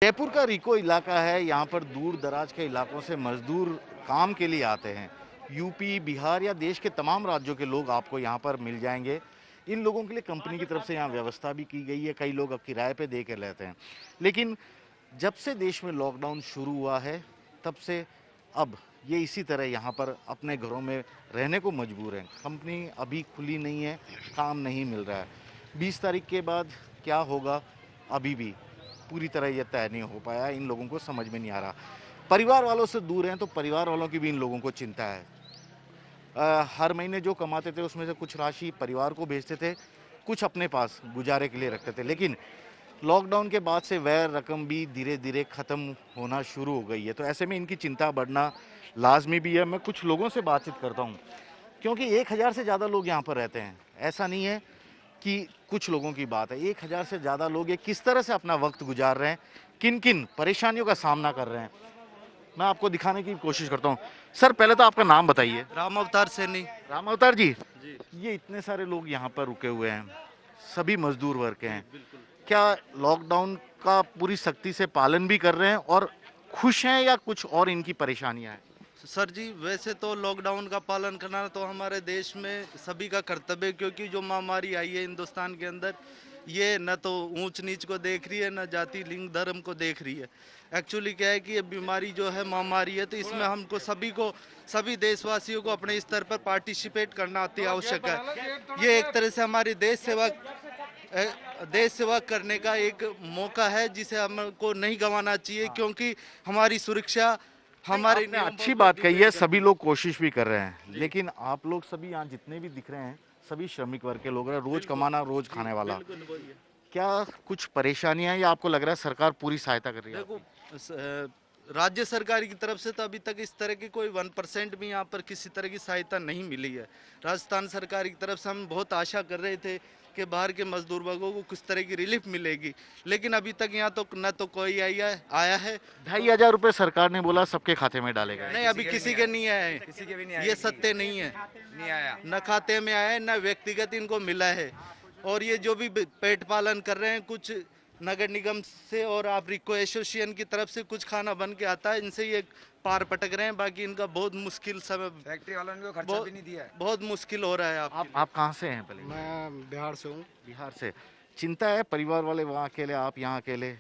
जयपुर का रिको इलाका है। यहाँ पर दूर दराज के इलाकों से मजदूर काम के लिए आते हैं। यूपी, बिहार या देश के तमाम राज्यों के लोग आपको यहाँ पर मिल जाएंगे। इन लोगों के लिए कंपनी की तरफ से यहाँ व्यवस्था भी की गई है। कई लोग अब किराए पे दे के रहते हैं। लेकिन जब से देश में लॉकडाउन शुरू हुआ है, तब से अब ये इसी तरह यहाँ पर अपने घरों में रहने को मजबूर हैं। कंपनी अभी खुली नहीं है, काम नहीं मिल रहा है। 20 तारीख के बाद क्या होगा, अभी भी पूरी तरह ये तय नहीं हो पाया। इन लोगों को समझ में नहीं आ रहा। परिवार वालों से दूर हैं तो परिवार वालों की भी इन लोगों को चिंता है। हर महीने जो कमाते थे उसमें से कुछ राशि परिवार को भेजते थे, कुछ अपने पास गुजारे के लिए रखते थे। लेकिन लॉकडाउन के बाद से वह रकम भी धीरे धीरे ख़त्म होना शुरू हो गई है। तो ऐसे में इनकी चिंता बढ़ना लाजमी भी है। मैं कुछ लोगों से बातचीत करता हूँ, क्योंकि 1000 से ज़्यादा लोग यहाँ पर रहते हैं। ऐसा नहीं है कि कुछ लोगों की बात है। 1000 से ज़्यादा लोग ये किस तरह से अपना वक्त गुजार रहे हैं, किन किन परेशानियों का सामना कर रहे हैं, मैं आपको दिखाने की कोशिश करता हूँ। सर, पहले तो आपका नाम बताइए। राम अवतार सैनी। राम अवतार जी, ये इतने सारे लोग यहाँ पर रुके हुए हैं, सभी मजदूर वर्ग के हैं। क्या लॉकडाउन का पूरी सख्ती से पालन भी कर रहे हैं और खुश हैं, या कुछ और इनकी परेशानियां हैं? सर जी, वैसे तो लॉकडाउन का पालन करना तो हमारे देश में सभी का कर्तव्य है, क्योंकि जो महामारी आई है हिंदुस्तान के अंदर, ये न तो ऊंच नीच को देख रही है, न जाति लिंग धर्म को देख रही है। एक्चुअली क्या है कि ये बीमारी जो है महामारी है, तो इसमें हमको सभी देशवासियों को अपने स्तर पर पार्टिसिपेट करना अति आवश्यक है। ये एक तरह से हमारी देश सेवा करने का एक मौका है, जिसे हमको नहीं गंवाना चाहिए, क्योंकि हमारी सुरक्षा हमारे आपने अच्छी बात कही है। सभी लोग कोशिश भी कर रहे हैं, लेकिन आप लोग सभी यहाँ जितने भी दिख रहे हैं, सभी श्रमिक वर्ग के लोग हैं, रोज कमाना रोज खाने वाला। क्या कुछ परेशानियां हैं, या आपको लग रहा है सरकार पूरी सहायता कर रही है? देखो, राज्य सरकार की तरफ से तो अभी तक इस तरह की कोई 1% भी यहाँ पर किसी तरह की सहायता नहीं मिली है। राजस्थान सरकार की तरफ से हम बहुत आशा कर रहे थे कि बाहर के मजदूर वर्गों को किस तरह की रिलीफ मिलेगी, लेकिन अभी तक यहाँ तो न तो कोई आया है। 2500 रुपए सरकार ने बोला सबके खाते में डालेगा। नहीं, अभी किसी के नहीं आए, किसी के भी नहीं आया, ये सत्य नहीं है। नहीं आया। न खाते में आया है, न व्यक्तिगत इनको मिला है। और ये जो भी पेट पालन कर रहे हैं, कुछ नगर निगम से और आप रिको एसोसिएशन की तरफ से कुछ खाना बन के आता है, इनसे ये पार पटक रहे हैं। बाकी इनका बहुत मुश्किल समय, फैक्ट्री वालों ने खर्चा भी नहीं दिया है। बहुत मुश्किल हो रहा है। आप कहाँ से हैं? पहले मैं बिहार से हूँ। बिहार से। चिंता है परिवार वाले वहाँ अकेले, आप यहाँ अकेले?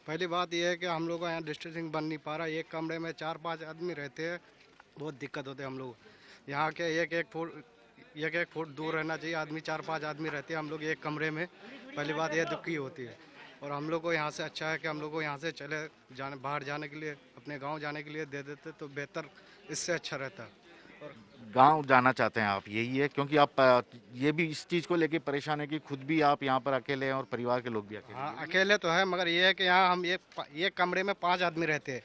पहली बात यह है कि हम लोग का यहाँ डिस्टेंसिंग बन नहीं पा रहा। एक कमरे में 4-5 आदमी रहते हैं, बहुत दिक्कत होते हैं हम लोग। यहाँ के एक फुट दूर रहना चाहिए आदमी। 4-5 आदमी रहते हैं हम लोग एक कमरे में। पहली बात यह दुखी होती है। और हम लोग को यहाँ से अच्छा है कि हम लोग को यहाँ से बाहर जाने के लिए, अपने गाँव जाने के लिए दे देते तो बेहतर, इससे अच्छा रहता। और गांव जाना चाहते हैं आप, यही है? क्योंकि आप ये भी इस चीज़ को लेके परेशान है कि खुद भी आप यहाँ पर अकेले हैं और परिवार के लोग भी अकेले हैं। हाँ, अकेले तो है, मगर ये है कि यहाँ हम एक कमरे में 5 आदमी रहते हैं।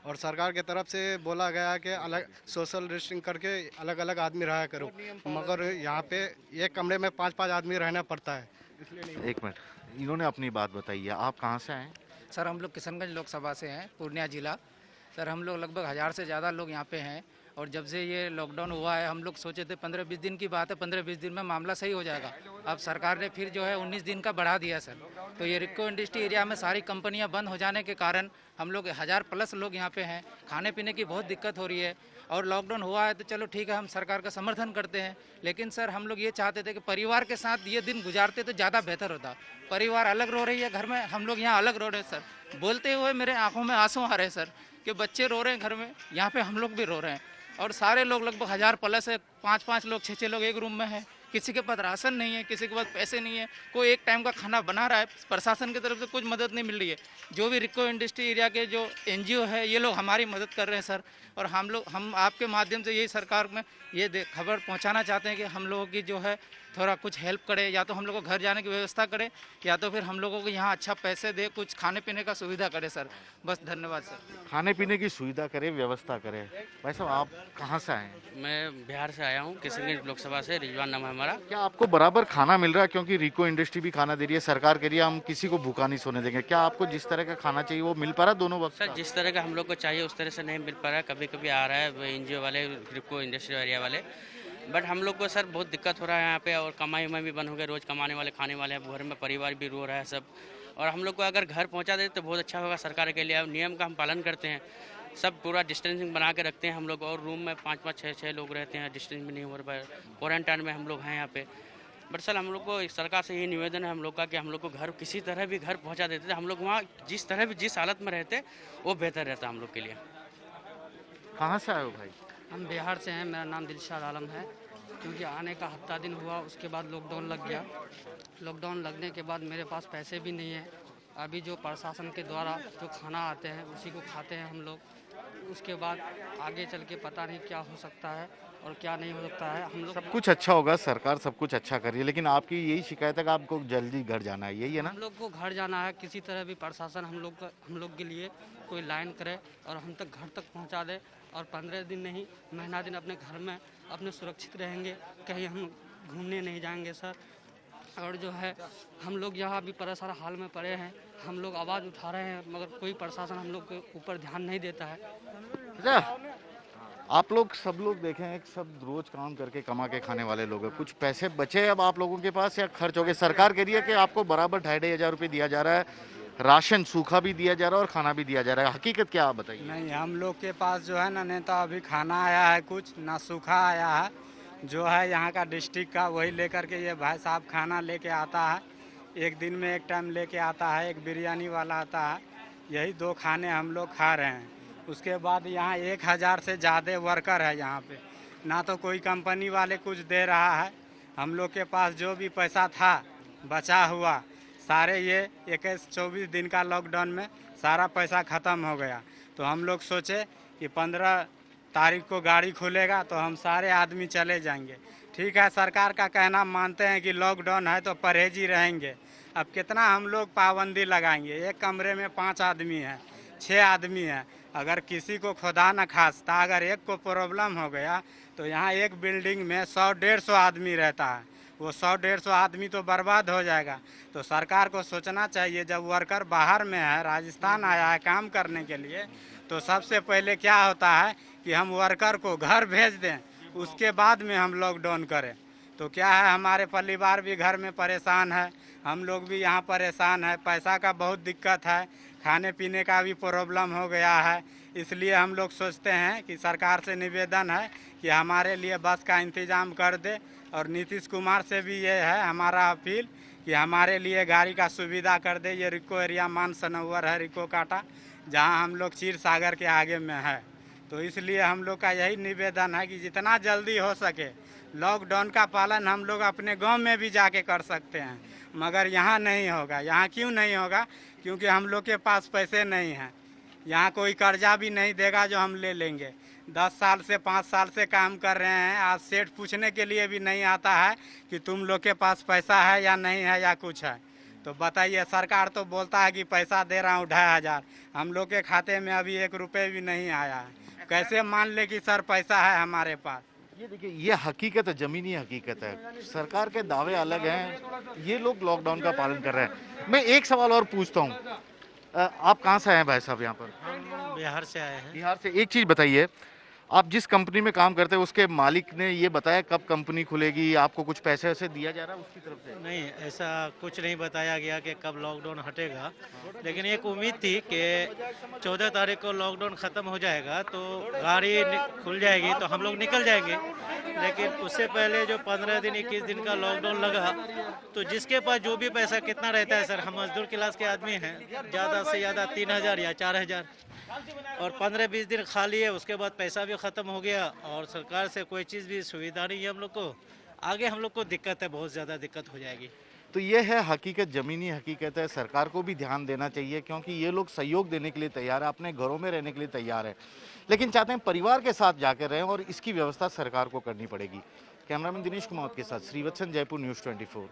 और सरकार की तरफ से बोला गया है कि अलग सोशल डिस्टेंसिंग करके अलग अलग आदमी रहा करो, मगर यहाँ पे एक कमरे में 5-5 आदमी रहना पड़ता है, इसलिए नहीं। एक मिनट, इन्होंने अपनी बात बताई है। आप कहाँ से आए? सर, हम लोग किशनगंज लोकसभा से हैं, पूर्णिया जिला। सर, हम लोग लगभग 1000 से ज़्यादा लोग यहाँ पे हैं। और जब से ये लॉकडाउन हुआ है, हम लोग सोचे थे 15-20 दिन की बात है, 15-20 दिन में मामला सही हो जाएगा। अब सरकार ने फिर जो है 19 दिन का बढ़ा दिया सर। तो ये रिको इंडस्ट्री एरिया में सारी कंपनियां बंद हो जाने के कारण हम लोग 1000+ लोग यहाँ पे हैं। खाने पीने की बहुत दिक्कत हो रही है। और लॉकडाउन हुआ है तो चलो ठीक है, हम सरकार का समर्थन करते हैं, लेकिन सर हम लोग ये चाहते थे कि परिवार के साथ ये दिन गुजारते तो ज़्यादा बेहतर होता। परिवार अलग रो रही है घर में, हम लोग यहाँ अलग रो रहे हैं सर। बोलते हुए मेरे आंखों में आंसू आ रहे हैं सर, कि बच्चे रो रहे हैं घर में, यहाँ पे हम लोग भी रो रहे हैं। और सारे लोग लगभग 1000+ है, 5-5 लोग 6-6 लोग एक रूम में हैं। किसी के पास राशन नहीं है, किसी के पास पैसे नहीं है, कोई एक टाइम का खाना बना रहा है। प्रशासन की तरफ से कुछ मदद नहीं मिल रही है। जो भी रिको इंडस्ट्री एरिया के जो NGO है, ये लोग हमारी मदद कर रहे हैं सर। और हम आपके माध्यम से यही सरकार में ये खबर पहुंचाना चाहते हैं कि हम लोगों की जो है थोड़ा कुछ हेल्प करे, या तो हम लोगों को घर जाने की व्यवस्था करे, या तो फिर हम लोगों को यहाँ अच्छा पैसे दे, कुछ खाने पीने का सुविधा करे सर। बस, धन्यवाद सर। खाने पीने की सुविधा करे, व्यवस्था करे। भाई साहब, आप कहाँ से आए? मैं बिहार से आया हूँ, किशनगंज लोकसभा से। रिजवान नाम है हमारा। क्या आपको बराबर खाना मिल रहा है? क्योंकि रिको इंडस्ट्री भी खाना दे रही है, सरकार कह रही है हम किसी को भूखा नहीं सोने देंगे। क्या आपको जिस तरह का खाना चाहिए वो मिल पा रहा है दोनों वक्त? सर, जिस तरह का हम लोग को चाहिए उस तरह से नहीं मिल पा रहा है। कभी कभी आ रहा है NGO वाले, रिको इंडस्ट्री एरिया वाले, बट हम लोग को सर बहुत दिक्कत हो रहा है यहाँ पे। और कमाई उमाई भी बंद हो गई, रोज़ कमाने वाले खाने वाले हैं, घर में परिवार भी रो रहा है सब। और हम लोग को अगर घर पहुंचा दे तो बहुत अच्छा होगा सरकार के लिए। अब नियम का हम पालन करते हैं, सब पूरा डिस्टेंसिंग बना के रखते हैं हम लोग, और रूम में 5-5, 6-6 लोग रहते हैं, डिस्टेंस भी नहीं हो पाए, क्वारंटाइन में हम लोग हैं यहाँ पे। बट सर हम लोग को सरकार से ये निवेदन है हम लोग का कि हम लोग को घर किसी तरह भी घर पहुँचा देते थे, हम लोग वहाँ जिस तरह भी जिस हालत में रहते वो बेहतर रहता हम लोग के लिए। कहाँ से आए हो भाई? हम बिहार से हैं, मेरा नाम दिलशाद आलम है। क्योंकि आने का हफ्ता दिन हुआ, उसके बाद लॉकडाउन लग गया। लॉकडाउन लगने के बाद मेरे पास पैसे भी नहीं हैं। अभी जो प्रशासन के द्वारा जो खाना आते हैं उसी को खाते हैं हम लोग। उसके बाद आगे चल के पता नहीं क्या हो सकता है और क्या नहीं हो सकता है। हम लोग सब कुछ अच्छा होगा, सरकार सब कुछ अच्छा कर रही है, लेकिन आपकी यही शिकायत है कि आपको जल्दी घर जाना है, यही है ना? हम लोग को घर जाना है, किसी तरह भी प्रशासन हम लोग के लिए कोई लाइन करे और हम तक घर तक पहुंचा दे। और 15 दिन नहीं, महीना दिन अपने घर में अपने सुरक्षित रहेंगे, कहीं हम घूमने नहीं जाएंगे सर। और जो है हम लोग यहाँ भी परेशान हाल में पड़े हैं, हम लोग आवाज़ उठा रहे हैं मगर कोई प्रशासन हम लोग के ऊपर ध्यान नहीं देता है। अच्छा, आप लोग सब लोग देखें, सब रोज काम करके कमा के खाने वाले लोग हैं, कुछ पैसे बचे अब आप लोगों के पास या खर्च हो गए? सरकार कह रही है कि आपको बराबर 2,500 रुपये दिया जा रहा है, राशन सूखा भी दिया जा रहा है और खाना भी दिया जा रहा है, हकीकत क्या आप बताइए? नहीं, हम लोग के पास जो है ना नेता अभी खाना आया है, कुछ ना सूखा आया है। जो है यहाँ का डिस्ट्रिक्ट का वही लेकर के ये भाई साहब खाना लेके आता है, एक दिन में एक टाइम लेके आता है, एक बिरयानी वाला आता है, यही 2 खाने हम लोग खा रहे हैं। उसके बाद यहाँ 1000 से ज़्यादा वर्कर है यहाँ पे, ना तो कोई कंपनी वाले कुछ दे रहा है। हम लोग के पास जो भी पैसा था बचा हुआ सारे ये 21-24 दिन का लॉकडाउन में सारा पैसा ख़त्म हो गया। तो हम लोग सोचे कि 15 तारीख को गाड़ी खुलेगा तो हम सारे आदमी चले जाएंगे। ठीक है, सरकार का कहना मानते हैं कि लॉकडाउन है तो परहेज ही रहेंगे। अब कितना हम लोग पाबंदी लगाएंगे? एक कमरे में 5 आदमी हैं, 6 आदमी हैं, अगर किसी को खुदा न खास्ता अगर एक को प्रॉब्लम हो गया तो यहाँ एक बिल्डिंग में 100-150 आदमी रहता है, वो 100-150 आदमी तो बर्बाद हो जाएगा। तो सरकार को सोचना चाहिए, जब वर्कर बाहर में है, राजस्थान आया है काम करने के लिए, तो सबसे पहले क्या होता है कि हम वर्कर को घर भेज दें, उसके बाद में हम लॉकडाउन करें। तो क्या है, हमारे परिवार भी घर में परेशान है, हम लोग भी यहाँ परेशान है, पैसा का बहुत दिक्कत है, खाने पीने का भी प्रॉब्लम हो गया है। इसलिए हम लोग सोचते हैं कि सरकार से निवेदन है कि हमारे लिए बस का इंतज़ाम कर दे। और नीतीश कुमार से भी ये है हमारा अपील कि हमारे लिए गाड़ी का सुविधा कर दे। ये रिको एरिया मान सनोवर है, रिको काटा, जहाँ हम लोग क्षीर सागर के आगे में है। तो इसलिए हम लोग का यही निवेदन है कि जितना जल्दी हो सके लॉकडाउन का पालन हम लोग अपने गांव में भी जाके कर सकते हैं, मगर यहाँ नहीं होगा। यहाँ क्यों नहीं होगा? क्योंकि हम लोग के पास पैसे नहीं हैं। यहाँ कोई कर्जा भी नहीं देगा जो हम ले लेंगे। 10 साल से 5 साल से काम कर रहे हैं, आज सेठ पूछने के लिए भी नहीं आता है कि तुम लोग के पास पैसा है या नहीं है या कुछ है। तो बताइए, सरकार तो बोलता है कि पैसा दे रहा हूँ 2,500, हम लोग के खाते में अभी 1 रुपये भी नहीं आया है। कैसे मान ले कि सर पैसा है हमारे पास? ये देखिए, ये हकीकत है, जमीनी हकीकत है। सरकार के दावे अलग हैं, ये लोग लॉकडाउन का पालन कर रहे हैं। मैं एक सवाल और पूछता हूँ, आप कहाँ से आए हैं भाई साहब? यहाँ पर हम बिहार से आए हैं। बिहार से। एक चीज़ बताइए, आप जिस कंपनी में काम करते हैं उसके मालिक ने ये बताया कब कंपनी खुलेगी, आपको कुछ पैसे वैसे दिया जा रहा है उसकी तरफ से? नहीं, ऐसा कुछ नहीं बताया गया कि कब लॉकडाउन हटेगा, लेकिन एक उम्मीद थी कि 14 तारीख को लॉकडाउन ख़त्म हो जाएगा तो गाड़ी खुल जाएगी तो हम लोग निकल जाएंगे। लेकिन उससे पहले जो 15 दिन 21 दिन का लॉकडाउन लगा, तो जिसके पास जो भी पैसा कितना रहता है सर, हम मजदूर क्लास के आदमी हैं, ज़्यादा से ज़्यादा 3,000 या 4,000, और 15-20 दिन खाली है, उसके बाद पैसा भी ख़त्म हो गया और सरकार से कोई चीज़ भी सुविधा नहीं है हम लोग को। आगे हम लोग को दिक्कत है, बहुत ज़्यादा दिक्कत हो जाएगी। तो ये है हकीकत, ज़मीनी हकीकत है। सरकार को भी ध्यान देना चाहिए क्योंकि ये लोग सहयोग देने के लिए तैयार है, अपने घरों में रहने के लिए तैयार है, लेकिन चाहते हैं परिवार के साथ जाकर रहें और इसकी व्यवस्था सरकार को करनी पड़ेगी। कैमरामैन दिनेश कुमार के साथ श्रीवत्सन, जयपुर न्यूज़ 24।